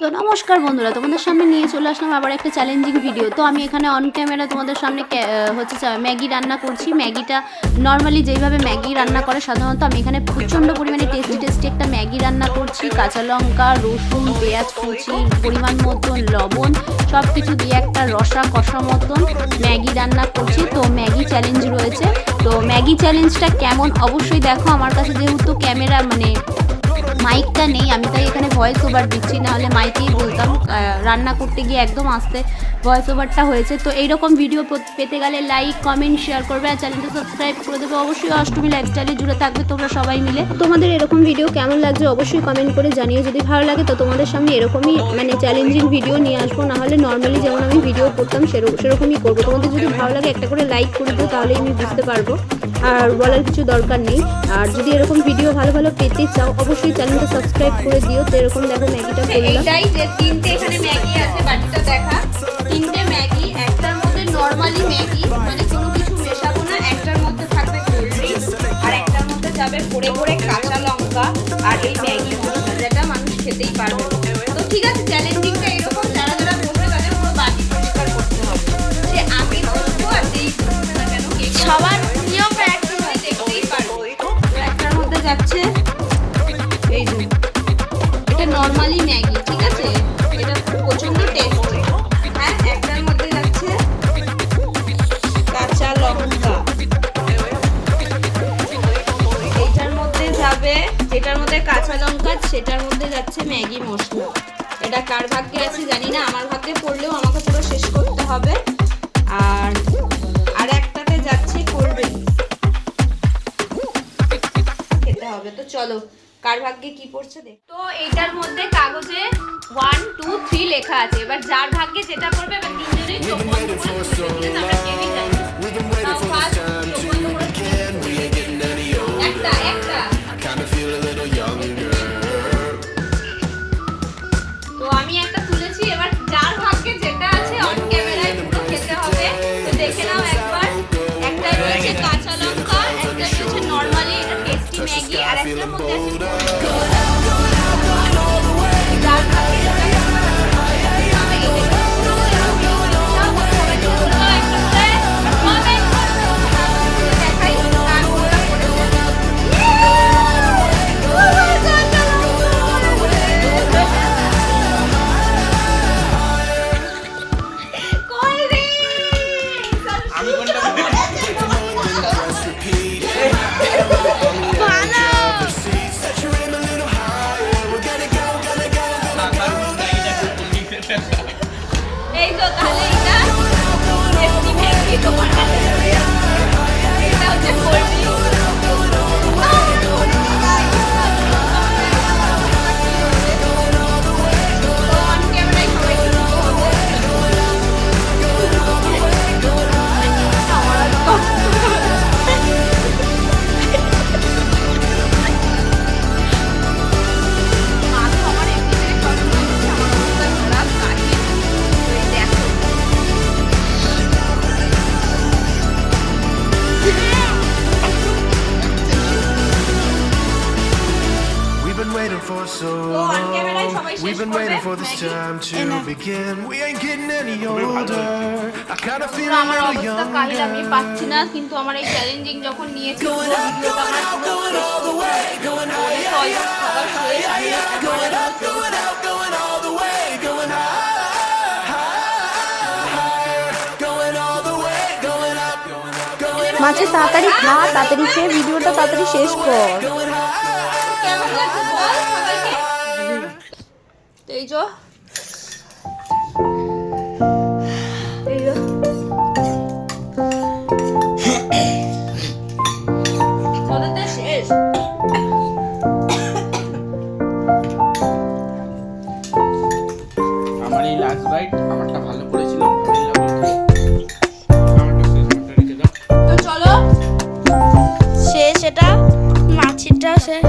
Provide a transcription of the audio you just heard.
তো নমস্কার বন্ধুরা, তোমাদের সামনে নিয়ে চলে আসলাম আবার একটা চ্যালেঞ্জিং ভিডিও। তো আমি এখানে অন ক্যামেরা তোমাদের সামনে হচ্ছে ম্যাগি রান্না করছি। ম্যাগিটা নর্মালি যেইভাবে ম্যাগি রান্না করে সাধারণত, আমি এখানে প্রচণ্ড পরিমাণে টেস্টি একটা ম্যাগি রান্না করছি। কাঁচা লঙ্কা, রসুন, পেঁয়াজ কুচি, পরিমাণ মতন লবণ, সব কিছু দিয়ে একটা রসা কষা মতন ম্যাগি রান্না করছি। তো ম্যাগি চ্যালেঞ্জ রয়েছে। তো ম্যাগি চ্যালেঞ্জটা কেমন অবশ্যই দেখো। আমার কাছে যেহেতু ক্যামেরা মাইকটা নেই, আমি তাই এখানে ভয়েস ওভার দিচ্ছি, নাহলে মাইকেই বলতাম। রান্না করতে গিয়ে একদম আস্তে ভয়েস ওভারটা হয়েছে। তো এইরকম ভিডিও পেতে গেলে লাইক, কমেন্ট, শেয়ার করবে আর চ্যানেলটা সাবস্ক্রাইব করে দেবে। অবশ্যই অষ্টমী লাইফস্টাইলে জুড়ে থাকবে তোমরা সবাই মিলে। তোমাদের এরকম ভিডিও কেমন লাগছে অবশ্যই কমেন্ট করে জানিও। যদি ভালো লাগে তো তোমাদের সামনে এরকমই চ্যালেঞ্জিং ভিডিও নিয়ে আসবো, নাহলে নর্মালি যেমন আমি ভিডিও করতাম সেরকমই করবো। তোমাদের যদি ভালো লাগে একটা করে লাইক করে দিও, তাহলেই আমি বুঝতে পারবো। আর বলার কিছু দরকার নেই। আর যদি এরকম ভিডিও ভালো পেতে চাও অবশ্যই চ্যানেলটা সাবস্ক্রাইব করে দিও। তো এরকম দেখো ম্যাগিটা করলাম। এইটাই যে তিনটে এখানে ম্যাগি আছে, বাটিটা দেখা, তিনটে ম্যাগি। একটার মধ্যে নরমালি ম্যাগি, কোনো কিছু মেশাবো না। একটার মধ্যে থাকবে কোল্ড ড্রিঙ্কস, আর একটার মধ্যে যাবে পড়ে কাঁচা লঙ্কা আর এই ম্যাগি মশলা, যেটা মানুষ খেতেই পারবে। তো ঠিক আছে, চ্যালেঞ্জিংটা এরকম। যারা বসবে তাদের পুরো বাটি পরিষ্কার করতে হবে। যে আমি বসবো আর যেই বসবে না কেন, সবার নিয়ম একদম দেখতেই পারবে। একটার মধ্যে যাচ্ছে এই যে এটা নরমালি ম্যাগি, ঠিক আছে, এটা প্রচন্ড টেস্টি। হ্যাঁ, একটার মধ্যে যাচ্ছে কাঁচা লঙ্কা, এইটার মধ্যে যাবে, যেটার মধ্যে কাঁচা লঙ্কা সেটার মধ্যে যাচ্ছে ম্যাগি মশলা। এটা কার ভাগ্যে আছে জানি না, আমার ভাগ্যে পড়লেও আমাকে পুরো শেষ করতে হবে। আর একটাতে যাচ্ছে কোল্ড ড্রিঙ্কস খেতে হবে। তো চলো কার ভাগ্যে কি পড়ছে দেখ। তো এইটার মধ্যে কাগজে 1 2 3 লেখা আছে। এবার যার ভাগ্যে যেটা পড়বে, এবার তিনজনেই চোখ বন্ধ করে বসে, ঠিক আছে? আমরা কেউই জানি না। তাও ফার্স্ট চোখ বন্ধ করে একটা তো আমি একটা তুলেছি। এবার যার ভাগ্যে যেটা আছে অন ক্যামেরায় পুরো খেতে হবে। তো দেখে নাও একবার। একটা রয়েছে কাঁচা লঙ্কা, একটা রয়েছে নরমালি টেস্টি ম্যাগি, আর একটার মধ্যে এই তো তাহলে এটা টেস্টি ম্যাগি তোমার কাছে। এটা হচ্ছে cold drinks. We've been waiting for this time to begin. We ain't getting any older. I kind of feel a little younger. আমি পাচ্ছি না, কিন্তু আমার এই চ্যালেঞ্জিং যখন নিয়েছি মাঝে তাড়াতাড়ি খা, তাড়াতাড়ি খেয়ে ভিডিওটা তাড়াতাড়ি শেষ কর। এই যে শেষ। আমার এই লাস্ট বাইট আমারটা ভালো করেছিল। তো চলো শেষ, এটা মাছিটা শেষ।